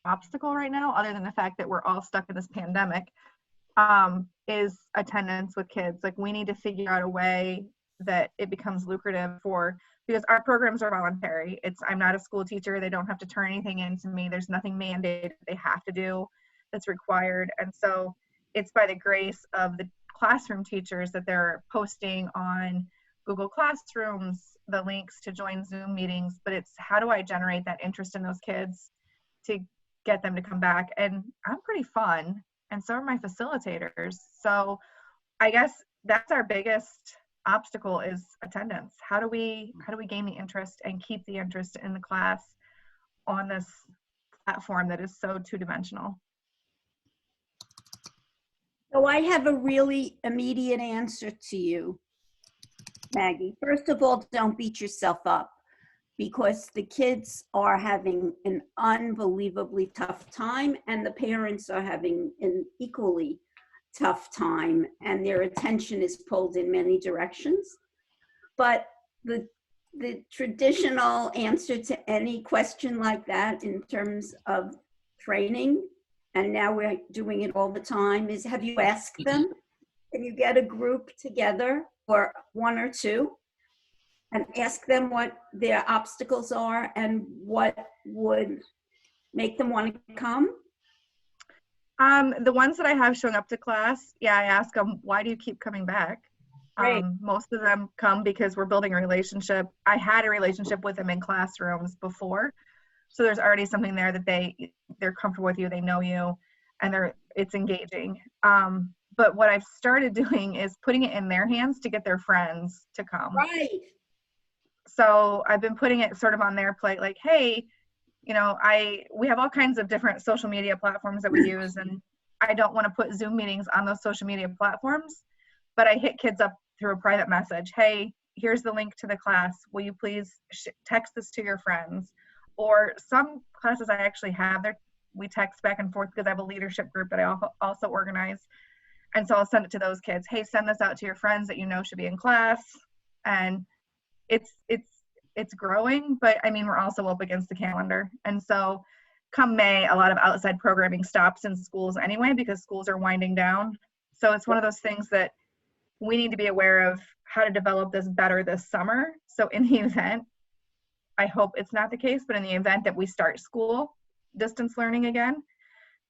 obstacle right now, other than the fact that we're all stuck in this pandemic, is attendance with kids. Like, we need to figure out a way that it becomes lucrative because our programs are voluntary. I'm not a school teacher. They don't have to turn anything into me. There's nothing mandated they have to do that's required. And so it's by the grace of the classroom teachers that they're posting on Google Classrooms the links to join Zoom meetings, but it's how do I generate that interest in those kids to get them to come back? And I'm pretty fun, and so are my facilitators. So I guess that's our biggest obstacle, is attendance. How do we gain the interest and keep the interest in the class on this platform that is so two-dimensional? So I have a really immediate answer to you, Maggie. First of all, don't beat yourself up, because the kids are having an unbelievably tough time, and the parents are having an equally tough time, and their attention is pulled in many directions. But the traditional answer to any question like that in terms of training, and now we're doing it all the time, is have you asked them? Can you get a group together, or one or two, and ask them what their obstacles are and what would make them want to come? The ones that I have showing up to class, I ask them, why do you keep coming back? Most of them come because we're building a relationship. I had a relationship with them in classrooms before, so there's already something there that they're comfortable with you, they know you, and it's engaging. But what I've started doing is putting it in their hands to get their friends to come. Right. So I've been putting it sort of on their plate, like, hey, we have all kinds of different social media platforms that we use, and I don't want to put Zoom meetings on those social media platforms, but I hit kids up through a private message. Hey, here's the link to the class. Will you please text this to your friends? Or some classes I actually have we text back and forth because I have a leadership group that I also organize. And so I'll send it to those kids. Hey, send this out to your friends that you know should be in class. And it's growing, but I mean, we're also up against the calendar. And so come May, a lot of outside programming stops in schools anyway, because schools are winding down. So it's one of those things that we need to be aware of how to develop this better this summer. So in the event, I hope it's not the case, but in the event that we start school distance learning again,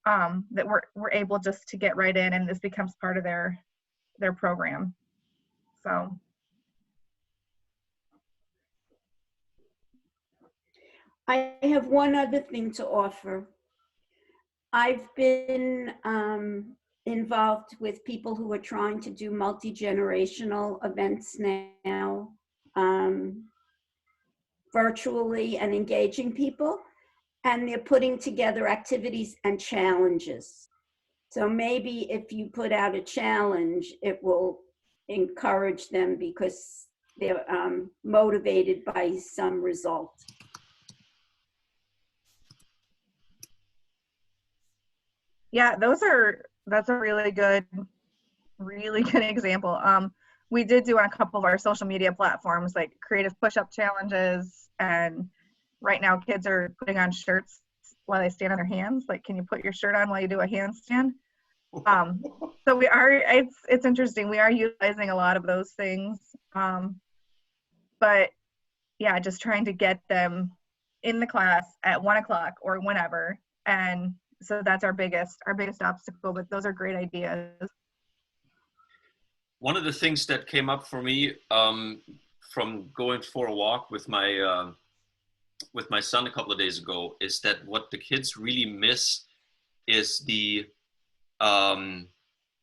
that we're able just to get right in and this becomes part of their program. So. I have one other thing to offer. I've been involved with people who are trying to do multi-generational events now, virtually, and engaging people, and they're putting together activities and challenges. So maybe if you put out a challenge, it will encourage them because they're motivated by some result. Yeah, that's a really good example. We did do on a couple of our social media platforms, like creative push-up challenges, and right now kids are putting on shirts while they stand on their hands. Like, can you put your shirt on while you do a handstand? So it's interesting. We are utilizing a lot of those things. But yeah, just trying to get them in the class at 1 o'clock or whenever. And so that's our biggest obstacle, but those are great ideas. One of the things that came up for me from going for a walk with my son a couple of days ago is that what the kids really miss is the,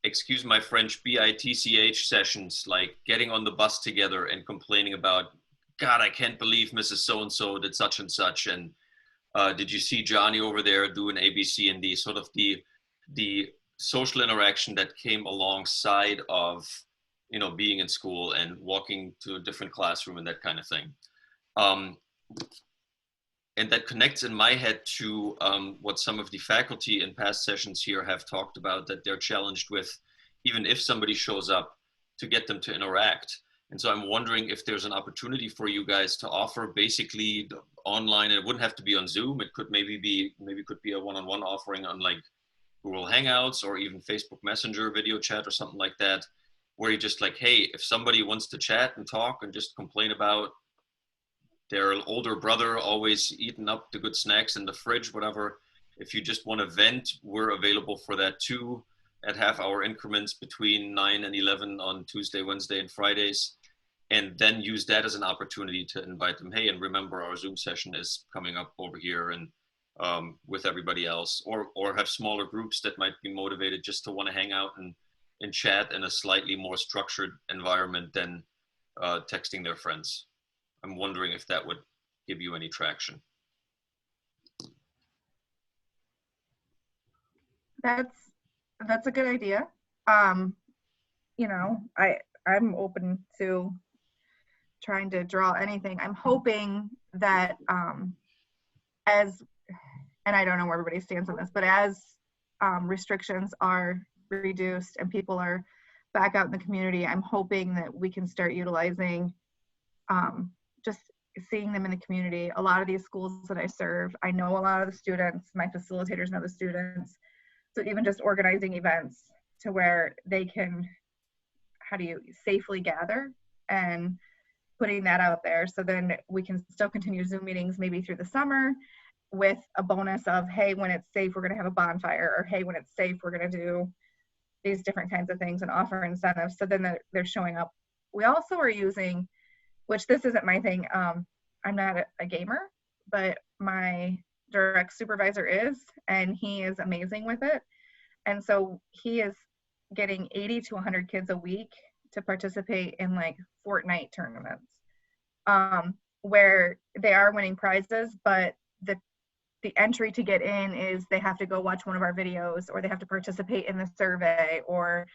excuse my French, BITCH sessions, like getting on the bus together and complaining about, God, I can't believe Mrs. So-and-so did such and such, and did you see Johnny over there doing A, B, C, and D? Sort of the social interaction that came alongside of, being in school and walking to a different classroom and that kind of thing. And that connects in my head to what some of the faculty in past sessions here have talked about, that they're challenged with, even if somebody shows up, to get them to interact. And so I'm wondering if there's an opportunity for you guys to offer basically online, and it wouldn't have to be on Zoom. It could maybe could be a one-on-one offering on like Google Hangouts or even Facebook Messenger video chat or something like that, where you just like, hey, if somebody wants to chat and talk and just complain about their older brother always eating up the good snacks in the fridge, whatever, if you just want to vent, we're available for that too, at half-hour increments between 9 and 11 on Tuesday, Wednesday, and Fridays. And then use that as an opportunity to invite them, hey, and remember our Zoom session is coming up over here, and with everybody else, or have smaller groups that might be motivated just to want to hang out and chat in a slightly more structured environment than texting their friends. I'm wondering if that would give you any traction. That's a good idea. You know, I'm open to trying to draw anything. I'm hoping that and I don't know where everybody stands on this, but as restrictions are reduced and people are back out in the community, I'm hoping that we can start utilizing just seeing them in the community. A lot of these schools that I serve, I know a lot of the students, my facilitators know the students. So even just organizing events to where they can, how do you safely gather, and putting that out there. So then we can still continue Zoom meetings maybe through the summer with a bonus of, hey, when it's safe, we're going to have a bonfire, or hey, when it's safe, we're going to do these different kinds of things and offer incentives. So then they're showing up. We also are using, which this isn't my thing, I'm not a gamer, but my direct supervisor is, and he is amazing with it. And so he is getting 80 to 100 kids a week to participate in like Fortnite tournaments, where they are winning prizes, but the entry to get in is they have to go watch one of our videos, or they have to participate in the survey, or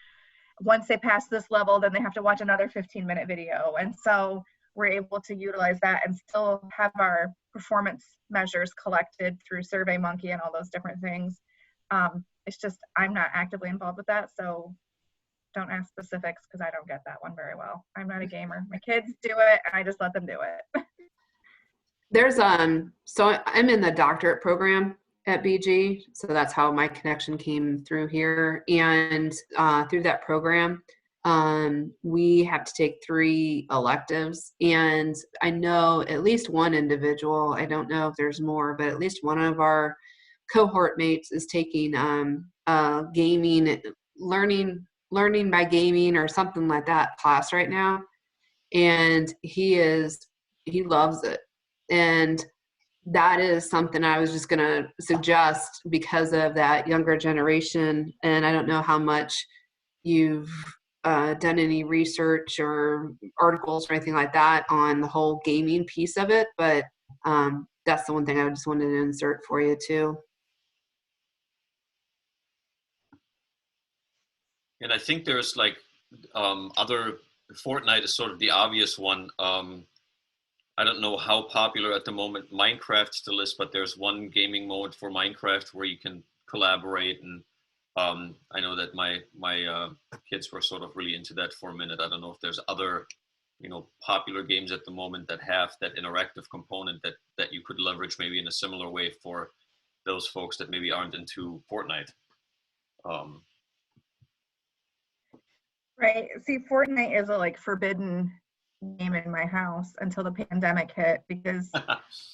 once they pass this level, then they have to watch another 15-minute video. And so we're able to utilize that and still have our performance measures collected through SurveyMonkey and all those different things. It's just, I'm not actively involved with that, so don't ask specifics because I don't get that one very well. I'm not a gamer. My kids do it, and I just let them do it. There's so I'm in the doctorate program at BG, so that's how my connection came through here. And through that program, we have to take 3 electives, and I know at least one individual, I don't know if there's more, but at least one of our cohort mates is taking gaming, learning by gaming or something like that class right now, and he loves it. And that is something I was just going to suggest because of that younger generation. And I don't know how much you've done any research or articles or anything like that on the whole gaming piece of it, but that's the one thing I just wanted to insert for you too. And I think there's like other, Fortnite is sort of the obvious one. I don't know how popular at the moment Minecraft still is, but there's one gaming mode for Minecraft where you can collaborate. And I know that my kids were sort of really into that for a minute. I don't know if there's other, popular games at the moment that have that interactive component that you could leverage maybe in a similar way for those folks that maybe aren't into Fortnite. Right. See, Fortnite is a like forbidden game in my house until the pandemic hit, because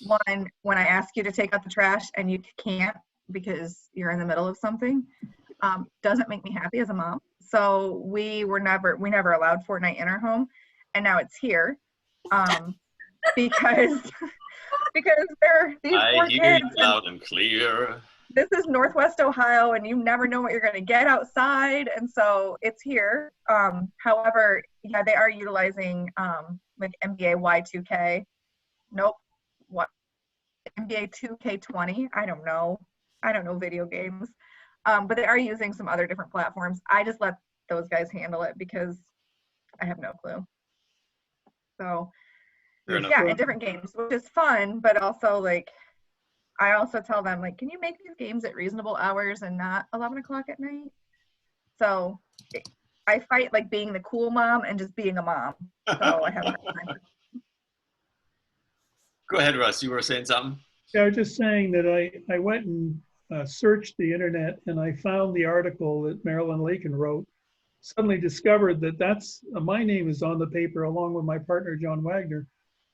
one, when I ask you to take out the trash and you can't because you're in the middle of something, doesn't make me happy as a mom. So we never allowed Fortnite in our home, and now it's here because they're these poor kids. I hear you loud and clear. This is Northwest Ohio, and you never know what you're going to get outside, and so it's here. However, yeah, they are utilizing like NBA Y2K. Nope. What? NBA 2K20. I don't know video games. But they are using some other different platforms. I just let those guys handle it because I have no clue. So yeah, in different games, which is fun, but also like, I also tell them, like, can you make these games at reasonable hours and not 11 o'clock at night? So I fight like being the cool mom and just being a mom. So I have time. Go ahead, Russ. You were saying something? Yeah, I was just saying that I went and searched the internet, and I found the article that Marilyn Lakin wrote. Suddenly discovered that my name is on the paper along with my partner, John Wagner.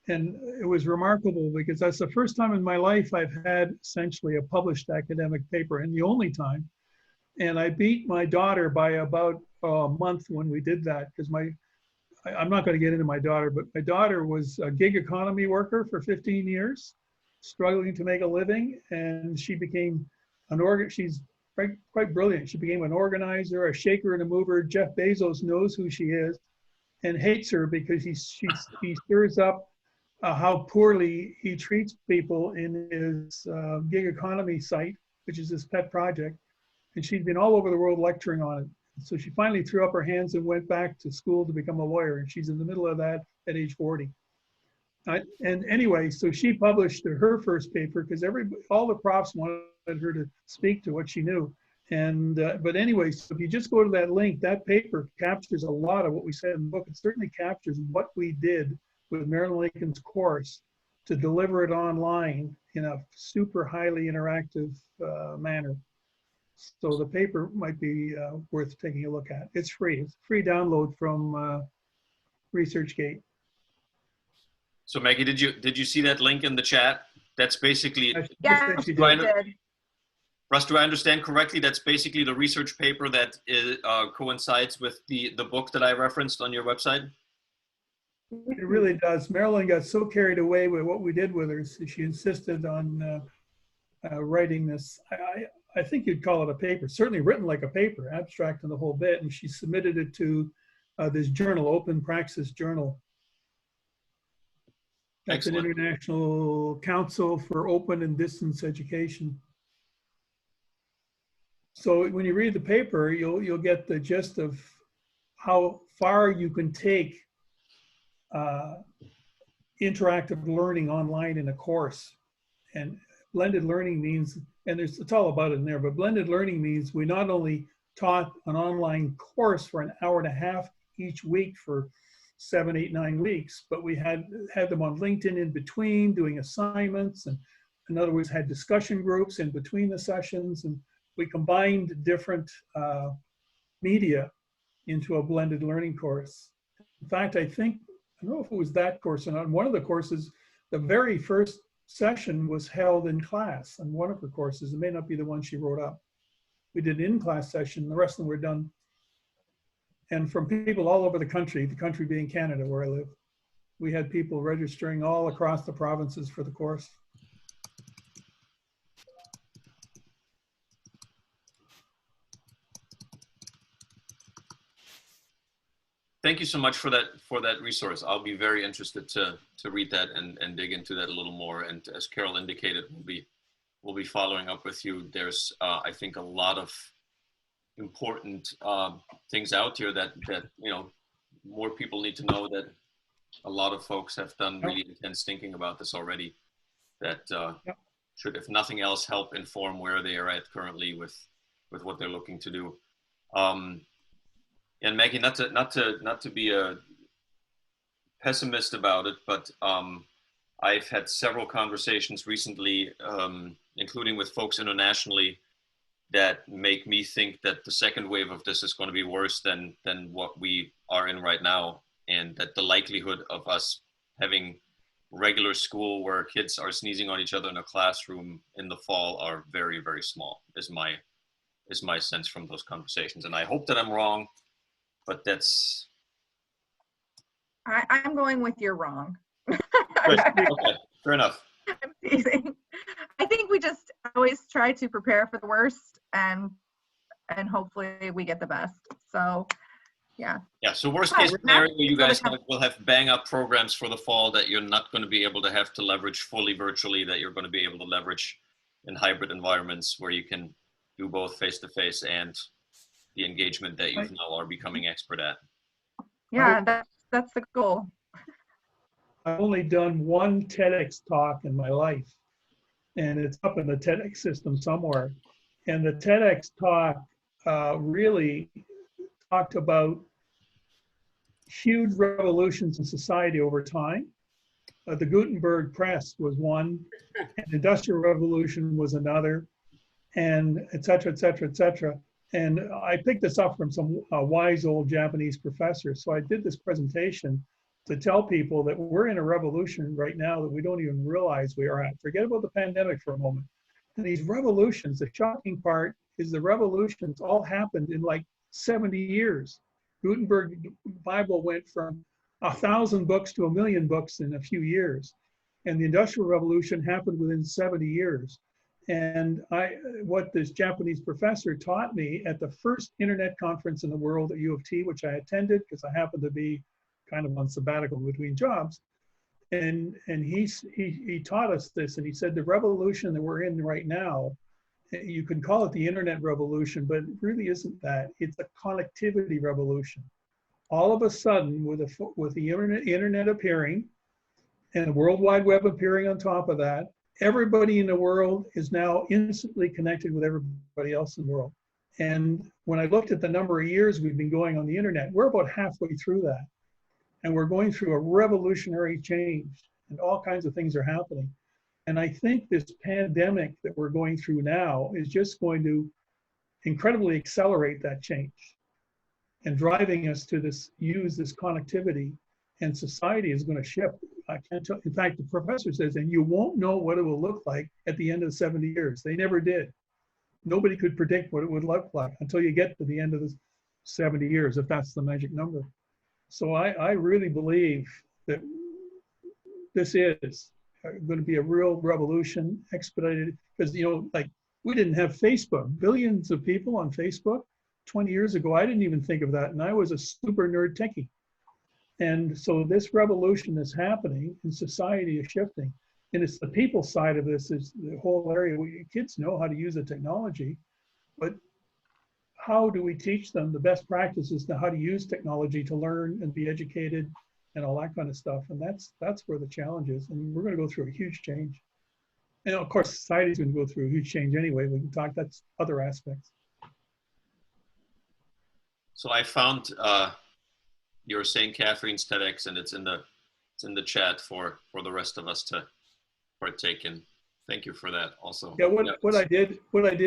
And it was remarkable because that's the first time in my life I've had essentially a published academic paper, and the only time. And I beat my daughter by about a month when we did that, because I'm not going to get into my daughter, but my daughter was a gig economy worker for 15 years, struggling to make a living, and she became she's quite brilliant. She became an organizer, a shaker and a mover. Jeff Bezos knows who she is and hates her because he stirs up how poorly he treats people in his gig economy site, which is his pet project. And she's been all over the world lecturing on it. So she finally threw up her hands and went back to school to become a lawyer. And she's in the middle of that at age 40. And anyway, so she published her first paper because all the profs wanted her to speak to what she knew. And but anyway, so if you just go to that link, that paper captures a lot of what we said in the book. It certainly captures what we did with Marilyn Lakin's course to deliver it online in a super highly interactive manner. So the paper might be worth taking a look at. It's free. It's a free download from ResearchGate. So Maggie, did you see that link in the chat? That's basically, Yeah, she did. Russ, do I understand correctly? That's basically the research paper that coincides with the book that I referenced on your website? It really does. Marilyn got so carried away with what we did with her, so she insisted on writing this. I think you'd call it a paper, certainly written like a paper, abstract and the whole bit, and she submitted it to this journal, Open Praxis Journal. That's Excellent. An international council for open and distance education. So when you read the paper, you'll get the gist of how far you can take interactive learning online in a course. And blended learning means, and it's all about it in there, but blended learning means we not only taught an online course for an hour and a half each week for 7, 8, 9 weeks, but we had them on LinkedIn in between doing assignments, and in other words, had discussion groups in between the sessions, and we combined different media into a blended learning course. In fact, I don't know if it was that course or not. One of the courses, the very first session was held in class on one of her courses. It may not be the one she wrote up. We did an in-class session, the rest of them were done. And from people all over the country being Canada where I live, we had people registering all across the provinces for the course. Thank you so much for that resource. I'll be very interested to read that and dig into that a little more. And as Carol indicated, we'll be following up with you. There's I think a lot of important things out here that more people need to know, that a lot of folks have done really intense thinking about this already, that should, if nothing else, help inform where they are at currently with what they're looking to do. And Maggie, not to be a pessimist about it, but I've had several conversations recently, including with folks internationally, that make me think that the second wave of this is going to be worse than what we are in right now, and that the likelihood of us having regular school where kids are sneezing on each other in a classroom in the fall are very, very small, is my sense from those conversations. And I hope that I'm wrong, but that's... I'm going with you're wrong. Okay, fair enough. I'm teasing. I think we just always try to prepare for the worst, and hopefully we get the best. So, yeah. Yeah. So worst case scenario, you guys will have bang up programs for the fall that you're not going to be able to have to leverage fully virtually, that you're going to be able to leverage in hybrid environments where you can do both face-to-face and the engagement that you now are becoming expert at. Yeah, that's the goal. I've only done one TEDx talk in my life, and it's up in the TEDx system somewhere. And the TEDx talk really talked about huge revolutions in society over time. The Gutenberg press was one, and the Industrial Revolution was another, and et cetera, et cetera, et cetera. And I picked this up from some wise old Japanese professor. So I did this presentation to tell people that we're in a revolution right now that we don't even realize we are at. Forget about the pandemic for a moment. And these revolutions, the shocking part is the revolutions all happened in like 70 years. Gutenberg Bible went from 1,000 books to 1,000,000 books in a few years. And the Industrial Revolution happened within 70 years. And what this Japanese professor taught me at the first internet conference in the world at U of T, which I attended because I happened to be kind of on sabbatical between jobs. And he taught us this, and he said the revolution that we're in right now, you can call it the internet revolution, but it really isn't that. It's a connectivity revolution. All of a sudden, with the internet appearing and the World Wide Web appearing on top of that, everybody in the world is now instantly connected with everybody else in the world. And when I looked at the number of years we've been going on the internet, we're about halfway through that. And we're going through a revolutionary change, and all kinds of things are happening. And I think this pandemic that we're going through now is just going to incredibly accelerate that change and driving us to use this connectivity, and society is going to shift. I can't tell. In fact, the professor says, and you won't know what it will look like at the end of 70 years. They never did. Nobody could predict what it would look like until you get to the end of the 70 years, if that's the magic number. So I really believe that this is going to be a real revolution, expedited, because, like, we didn't have Facebook. Billions of people on Facebook 20 years ago. I didn't even think of that, and I was a super nerd techie. And so this revolution is happening, and society is shifting. And it's the people side of this, is the whole area where kids know how to use the technology, but how do we teach them the best practices to how to use technology to learn and be educated and all that kind of stuff? And that's where the challenge is. And we're going to go through a huge change. And of course, society's going to go through a huge change anyway. We can talk, that's other aspects. So I found you were saying Catherine's TEDx, and it's in the chat for the rest of us to partake in. Thank you for that also. Yeah, what I did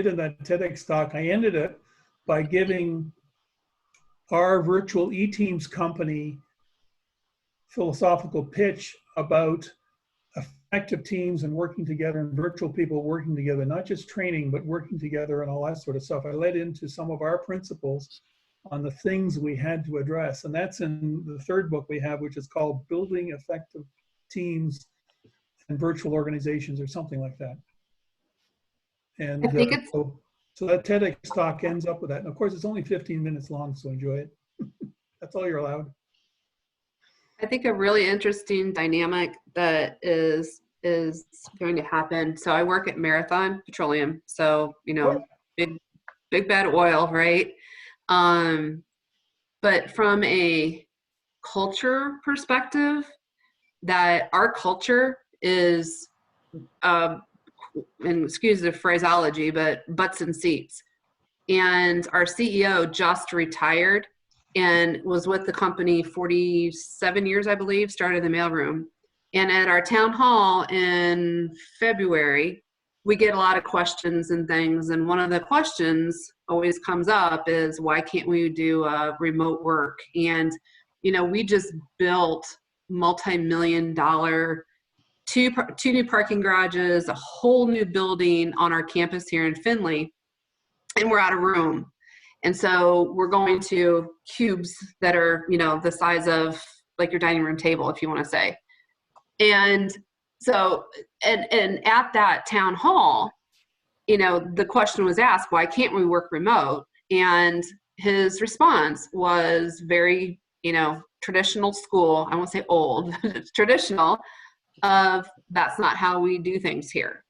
in that TEDx talk, I ended it by giving our virtual eTeams company philosophical pitch about effective teams and working together, and virtual people working together, not just training, but working together and all that sort of stuff. I led into some of our principles on the things we had to address. And that's in the third book we have, which is called Building Effective Teams and Virtual Organizations, or something like that. And I think it's so that TEDx talk ends up with that. And of course, it's only 15 minutes long, so enjoy it. That's all you're allowed. I think a really interesting dynamic that is going to happen. So I work at Marathon Petroleum. So, big bad oil, right? But from a culture perspective, that our culture is, and excuse the phraseology, but butts and seats. And our CEO just retired and was with the company 47 years, I believe, started the mailroom. And at our town hall in February, we get a lot of questions and things. And one of the questions always comes up is, why can't we do remote work? And, we just built multi-million-dollar two new parking garages, a whole new building on our campus here in Findlay, and we're out of room. And so we're going to cubes that are, the size of like your dining room table, if you want to say. And so, and at that town hall, the question was asked, why can't we work remote? And his response was very, traditional school. I won't say old, traditional, of that's not how we do things here.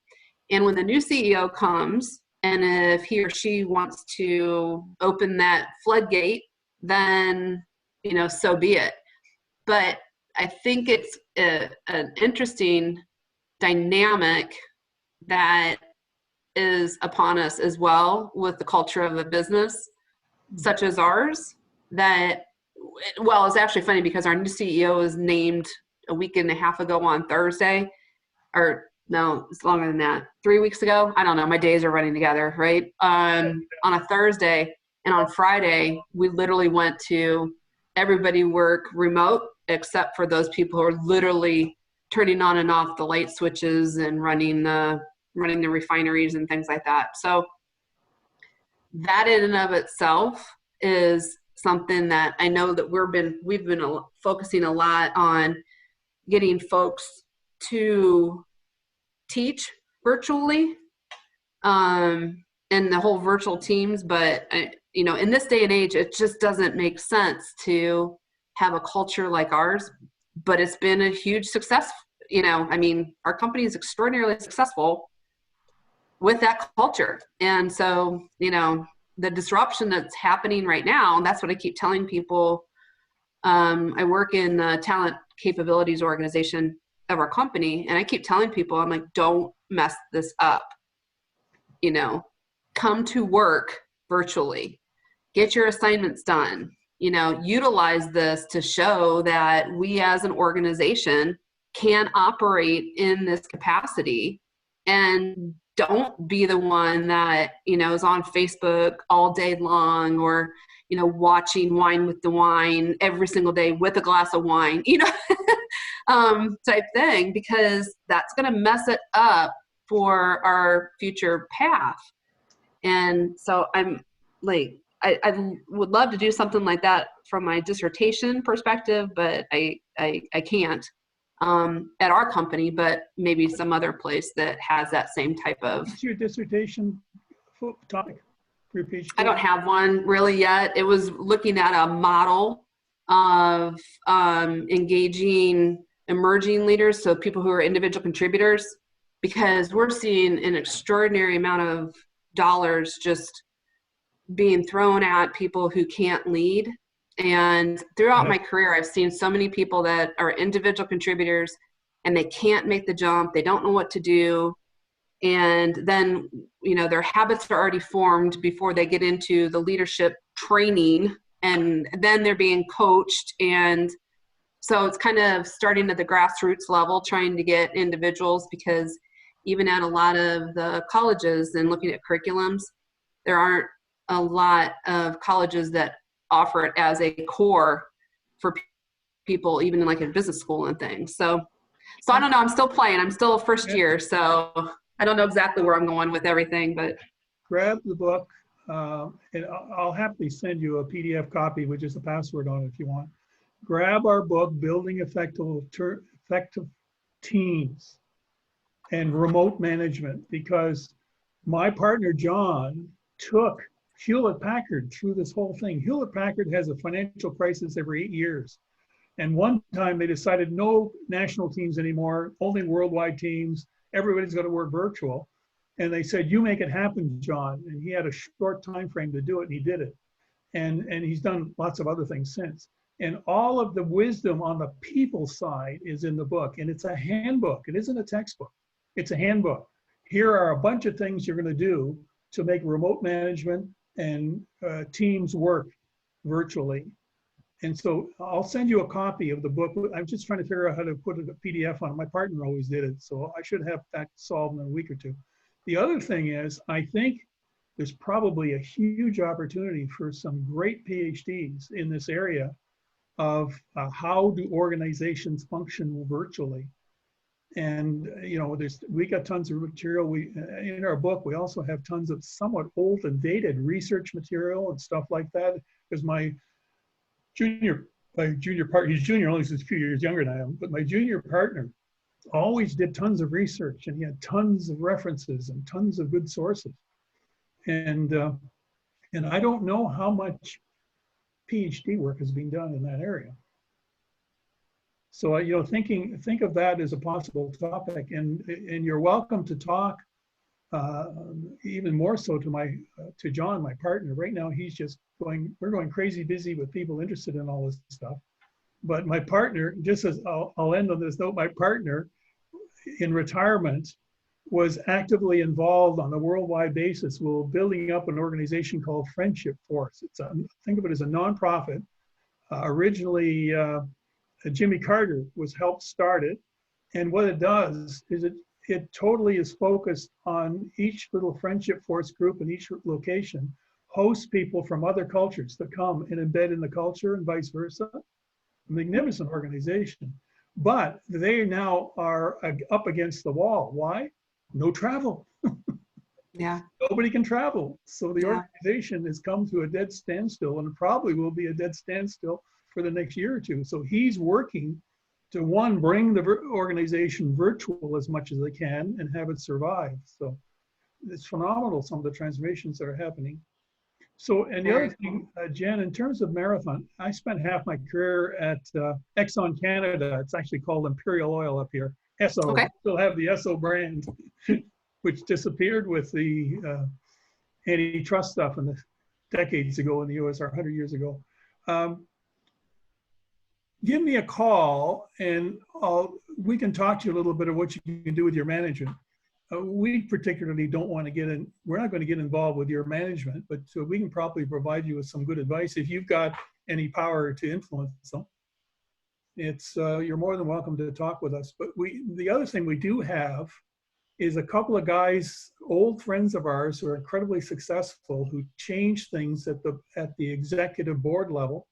And when the new CEO comes, and if he or she wants to open that floodgate, then, so be it. But I think it's an interesting dynamic that is upon us as well with the culture of a business such as ours, that, well, it's actually funny because our new CEO was named a week and a half ago on Thursday, or no, it's longer than that. 3 weeks ago. I don't know. My days are running together, right? On a Thursday, and on Friday, we literally went to everybody work remote, except for those people who are literally turning on and off the light switches and running the refineries and things like that. So that in and of itself is something that I know that we've been focusing a lot on getting folks to teach virtually, and the whole virtual teams. But in this day and age, it just doesn't make sense to have a culture like ours. But it's been a huge success. Our company is extraordinarily successful with that culture. And so, the disruption that's happening right now, and that's what I keep telling people. I work in the talent capabilities organization of our company, and I keep telling people, I'm like, don't mess this up. Come to work virtually, get your assignments done, utilize this to show that we as an organization can operate in this capacity, and don't be the one that, is on Facebook all day long, or, watching Wine with the Wine every single day with a glass of wine, type thing, because that's going to mess it up for our future path. And so I'm like, I would love to do something like that from my dissertation perspective, but I can't. At our company, but maybe some other place that has that same type of. What's your dissertation topic for your PhD? I don't have one really yet. It was looking at a model of engaging emerging leaders, so people who are individual contributors, because we're seeing an extraordinary amount of dollars just being thrown at people who can't lead. And throughout my career, I've seen so many people that are individual contributors and they can't make the jump. They don't know what to do. And then, their habits are already formed before they get into the leadership training, and then they're being coached. And so it's kind of starting at the grassroots level, trying to get individuals, because even at a lot of the colleges and looking at curriculums, there aren't a lot of colleges that offer it as a core for people, even in like a business school and things. So I don't know. I'm still playing. I'm still a first year, so I don't know exactly where I'm going with everything. But grab the book, and I'll happily send you a PDF copy with just a password on it if you want. Grab our book, Building Effective Teams and Remote Management, because my partner John took Hewlett-Packard through this whole thing. Hewlett-Packard has a financial crisis every 8 years. And one time they decided no national teams anymore, only worldwide teams. Everybody's going to work virtual. And they said, you make it happen, John. And he had a short time frame to do it, and he did it. And he's done lots of other things since. And all of the wisdom on the people side is in the book. And it's a handbook. It isn't a textbook. It's a handbook. Here are a bunch of things you're going to do to make remote management and teams work virtually. And so I'll send you a copy of the book. I'm just trying to figure out how to put a PDF on it. My partner always did it, so I should have that solved in a week or two. The other thing is, I think there's probably a huge opportunity for some great PhDs in this area of how do organizations function virtually. And we got tons of material. In our book, we also have tons of somewhat old and dated research material and stuff like that. Because my junior partner, he's junior only, he's a few years younger than I am, but my junior partner always did tons of research, and he had tons of references and tons of good sources. And I don't know how much PhD work is being done in that area. So, think of that as a possible topic, and you're welcome to talk even more so to John, my partner. Right now, we're going crazy busy with people interested in all this stuff. But my partner, just as I'll end on this note, my partner in retirement was actively involved on a worldwide basis. We're building up an organization called Friendship Force. Think of it as a nonprofit. Originally, Jimmy Carter helped start it. And what it does is it totally is focused on each little Friendship Force group in each location, hosts people from other cultures that come and embed in the culture and vice versa. A magnificent organization. But they now are up against the wall. Why? No travel. Yeah. Nobody can travel. So the Yeah. organization has come to a dead standstill, and probably will be a dead standstill for the next year or two. So he's working to, one, bring the organization virtual as much as they can and have it survive. So it's phenomenal, some of the transformations that are happening. So, and the Very other thing, Jen, in terms of marathon, I spent half my career at Exxon Canada. It's actually called Imperial Oil up here. Esso. Okay. Still have the Esso brand, which disappeared with the antitrust stuff in the decades ago in the US, or 100 years ago. Give me a call and we can talk to you a little bit of what you can do with your management. We particularly don't want to get in, we're not going to get involved with your management, but so we can probably provide you with some good advice if you've got any power to influence them. It's, you're more than welcome to talk with us. But the other thing we do have is a couple of guys, old friends of ours who are incredibly successful, who change things at the executive board level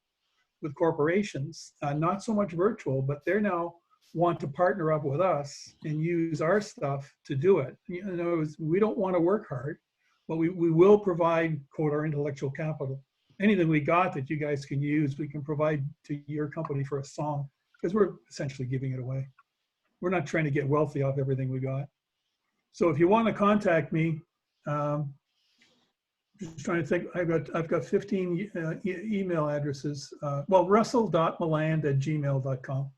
with corporations, not so much virtual, but they're now want to partner up with us and use our stuff to do it. You know, we don't want to work hard, but we will provide, quote, our intellectual capital. Anything we got that you guys can use, we can provide to your company for a song, because we're essentially giving it away. We're not trying to get wealthy off everything we got. So if you want to contact me, just trying to think, I've got 15 email addresses. Well, russell.maland@gmail.com.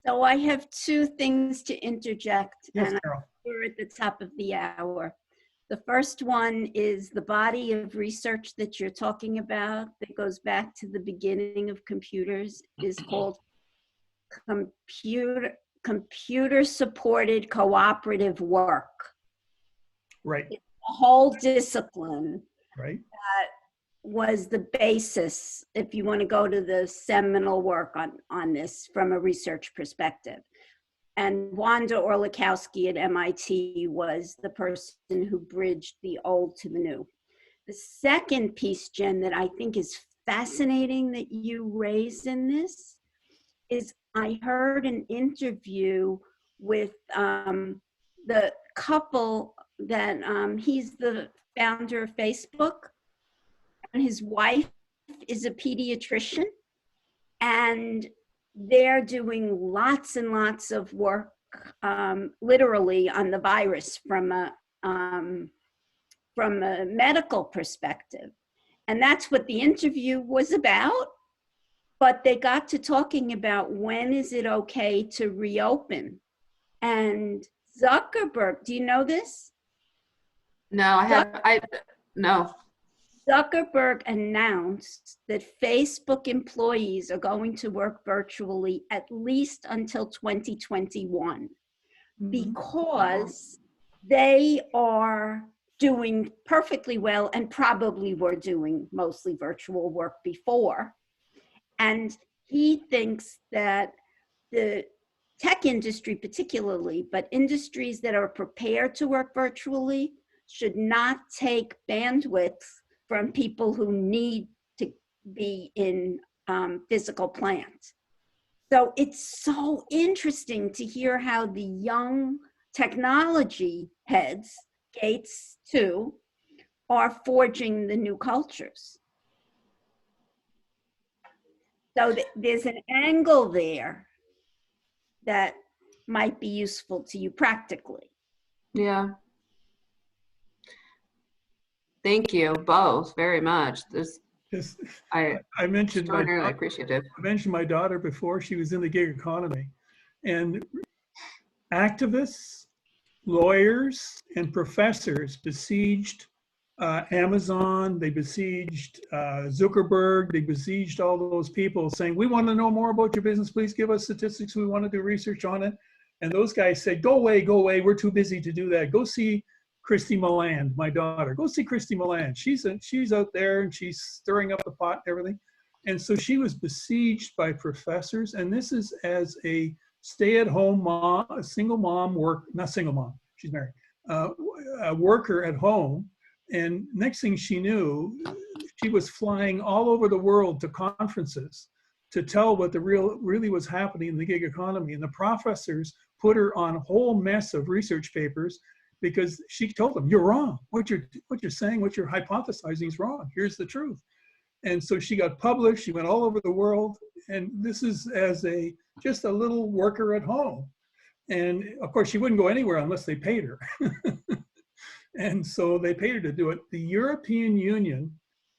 So I have two things to interject, Yes, and Carol. we're at the top of the hour. The first one is the body of research that you're talking about that goes back to the beginning of computers is called computer-supported cooperative work. Right. It's a whole discipline Right. that was the basis, if you want to go to the seminal work on this from a research perspective. And Wanda Orlikowski at MIT was the person who bridged the old to the new. The second piece, Jen, that I think is fascinating that you raised in this is I heard an interview with the couple that he's the founder of Facebook, and his wife is a pediatrician, and they're doing lots and lots of work, literally on the virus from a medical perspective. And that's what the interview was about. But they got to talking about when is it okay to reopen. And Zuckerberg, do you know this? No, no. Zuckerberg announced that Facebook employees are going to work virtually at least until 2021 because they are doing perfectly well and probably were doing mostly virtual work before. And he thinks that the tech industry particularly, but industries that are prepared to work virtually should not take bandwidth from people who need to be in physical plants. So it's so interesting to hear how the young technology heads, Gates too, are forging the new cultures. So there's an angle there that might be useful to you practically. Yeah. Thank you both very much. I mentioned extraordinarily appreciative. I mentioned my daughter before. She was in the gig economy, and activists, lawyers, and professors besieged Amazon. They besieged Zuckerberg. They besieged all those people saying, we want to know more about your business. Please give us statistics. We want to do research on it. And those guys said, go away, we're too busy to do that. Go see Christie Malayan, my daughter. Go see Christie Malayan. She's out there and she's stirring up the pot and everything. And so she was besieged by professors. And this is as a stay-at-home mom, a single mom, not single mom, she's married, a worker at home. And next thing she knew, she was flying all over the world to conferences to tell what really was happening in the gig economy. And the professors put her on a whole mess of research papers because she told them, you're wrong. What you're saying, what you're hypothesizing is wrong. Here's the truth. And so she got published. She went all over the world. And this is as just a little worker at home. And of course, she wouldn't go anywhere unless they paid her. And so they paid her to do it. The European Union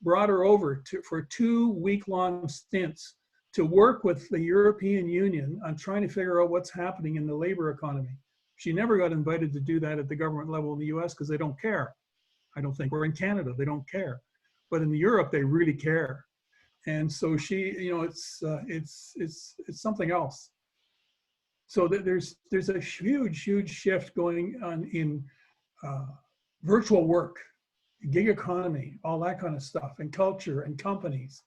brought her over for 2 week-long stints to work with the European Union on trying to figure out what's happening in the labor economy. She never got invited to do that at the government level in the US because they don't care. I don't think. Or in Canada, they don't care. But in Europe, they really care. And so she, it's something else. So there's a huge shift going on in virtual work, gig economy, all that kind of stuff, and culture and companies.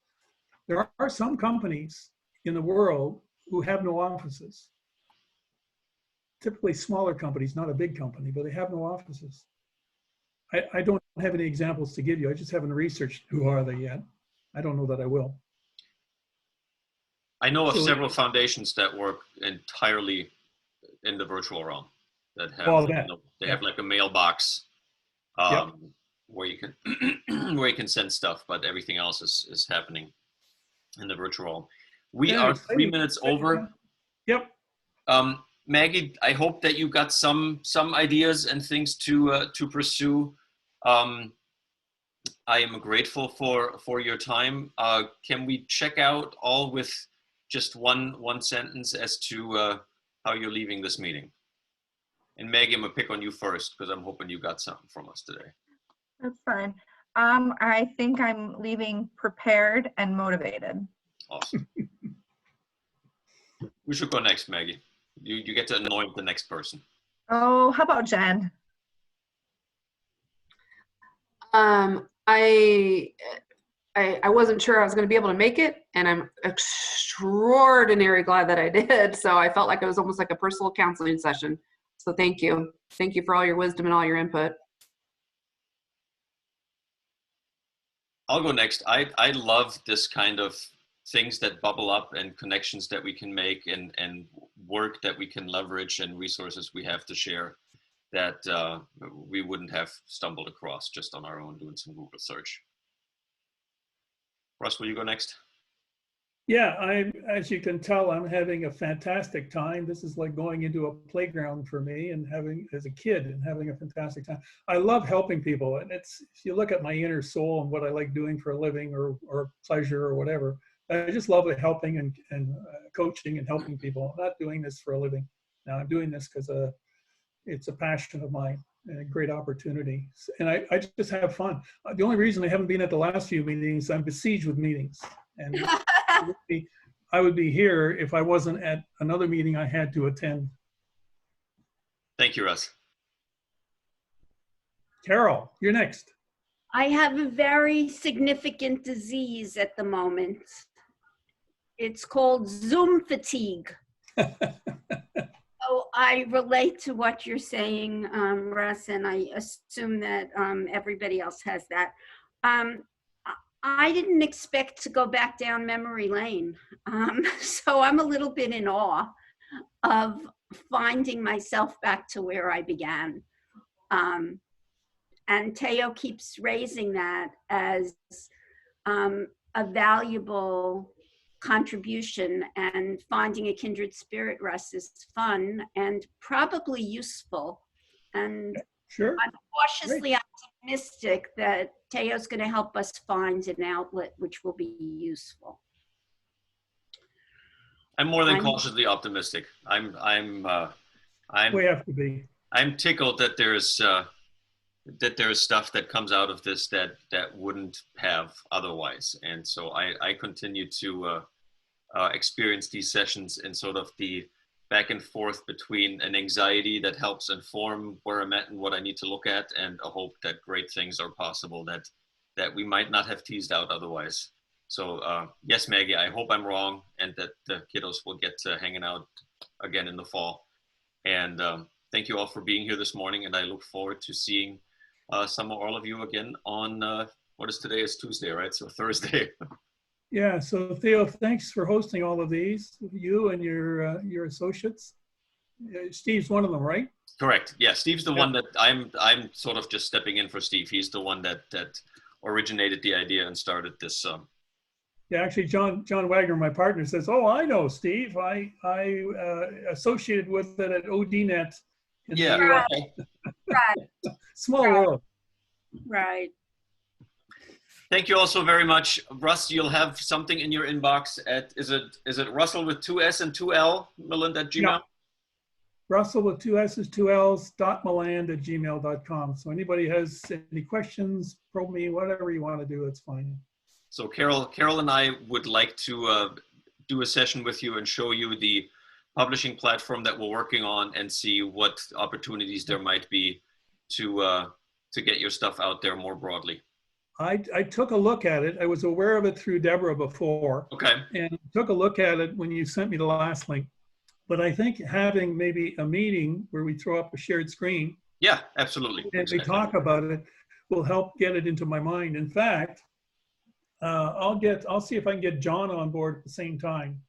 There are some companies in the world who have no offices. Typically smaller companies, not a big company, but they have no offices. I don't have any examples to give you. I just haven't researched who are they yet. I don't know that I will. I know of several foundations that work entirely in the virtual realm that have, have like a mailbox where you can where you can send stuff, but everything else is happening in the virtual realm. We are 3 minutes over. Yep. Maggie, I hope that you got some ideas and things to pursue. I am grateful for your time. Can we check out all with just one sentence as to how you're leaving this meeting? And Maggie, I'm gonna pick on you first because I'm hoping you got something from us today. That's fine. I think I'm leaving prepared and motivated. Awesome. We should go next, Maggie. You get to anoint the next person. Oh, how about Jen? I wasn't sure I was going to be able to make it, and I'm extraordinarily glad that I did. So I felt like it was almost like a personal counseling session. So thank you. Thank you for all your wisdom and all your input. I'll go next. I love this kind of things that bubble up and connections that we can make and work that we can leverage and resources we have to share that we wouldn't have stumbled across just on our own doing some Google search. Russ, will you go next? Yeah, as you can tell, I'm having a fantastic time. This is like going into a playground for me and as a kid and having a fantastic time. I love helping people. And if you look at my inner soul and what I like doing for a living or pleasure or whatever, I just love helping and coaching and helping people. I'm not doing this for a living. Now I'm doing this because it's a passion of mine and a great opportunity. And I just have fun. The only reason I haven't been at the last few meetings, I'm besieged with meetings. And I would be here if I wasn't at another meeting I had to attend. Thank you, Russ. Carol, you're next. I have a very significant disease at the moment. It's called Zoom fatigue. So I relate to what you're saying, Russ, and I assume that everybody else has that. I didn't expect to go back down memory lane. So I'm a little bit in awe of finding myself back to where I began. And Teo keeps raising that as a valuable contribution, and finding a kindred spirit, Russ, is fun and probably useful. And sure. I'm cautiously optimistic that Teo's going to help us find an outlet which will be useful. I'm more than cautiously optimistic. We have to be. I'm tickled that there's stuff that comes out of this that wouldn't have otherwise, and so I continue to experience these sessions in sort of the back and forth between an anxiety that helps inform where I'm at and what I need to look at, and a hope that great things are possible that we might not have teased out otherwise. So yes, Maggie, I hope I'm wrong, and that the kiddos will get to hanging out again in the fall. And thank you all for being here this morning, and I look forward to seeing some or all of you again on, what is today? Is Tuesday, right? So Thursday. Yeah, so Theo, thanks for hosting all of these, you and your associates. Steve's one of them, right? Correct. Yeah, Steve's the one that I'm sort of just stepping in for Steve. He's the one that originated the idea and started this. Yeah, actually, John Wagner, my partner, says, "Oh, I know Steve. I associated with it at ODNet." Yeah. Right. Right. Small world. Right. Thank you all so very much. Russ, you'll have something in your inbox at, is it Russell with 2 S and 2 L, Melinda@gmail? Yeah. Russell with 2 S's, 2 L's, .meland@gmail.com. So anybody has any questions, probe me, whatever you want to do, it's fine. So Carol and I would like to do a session with you and show you the publishing platform that we're working on and see what opportunities there might be to get your stuff out there more broadly. I took a look at it. I was aware of it through Deborah before. Okay. And took a look at it when you sent me the last link. But I think having maybe a meeting where we throw up a shared screen. Yeah, absolutely. And we talk about it will help get it into my mind. In fact, I'll see if I can get John on board at the same time.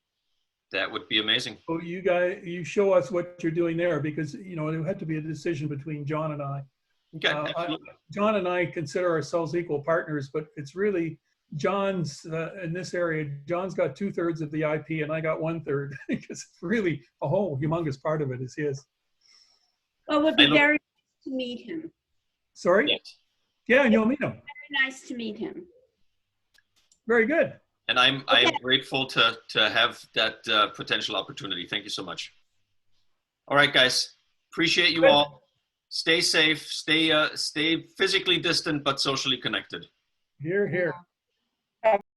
That would be amazing. So you show us what you're doing there, because it had to be a decision between John and I. Okay. John and I consider ourselves equal partners, but it's really John's in this area. John's got 2/3 of the IP, and I got 1/3 because it's really a whole humongous part of it is his. Well, it would be very nice to meet him. Sorry? Yes. Yeah, and you'll meet him. Very nice to meet him. Very good. And I'm grateful to have that potential opportunity. Thank you so much. All right, guys. Appreciate you all. Stay safe. Stay physically distant but socially connected. Here, here.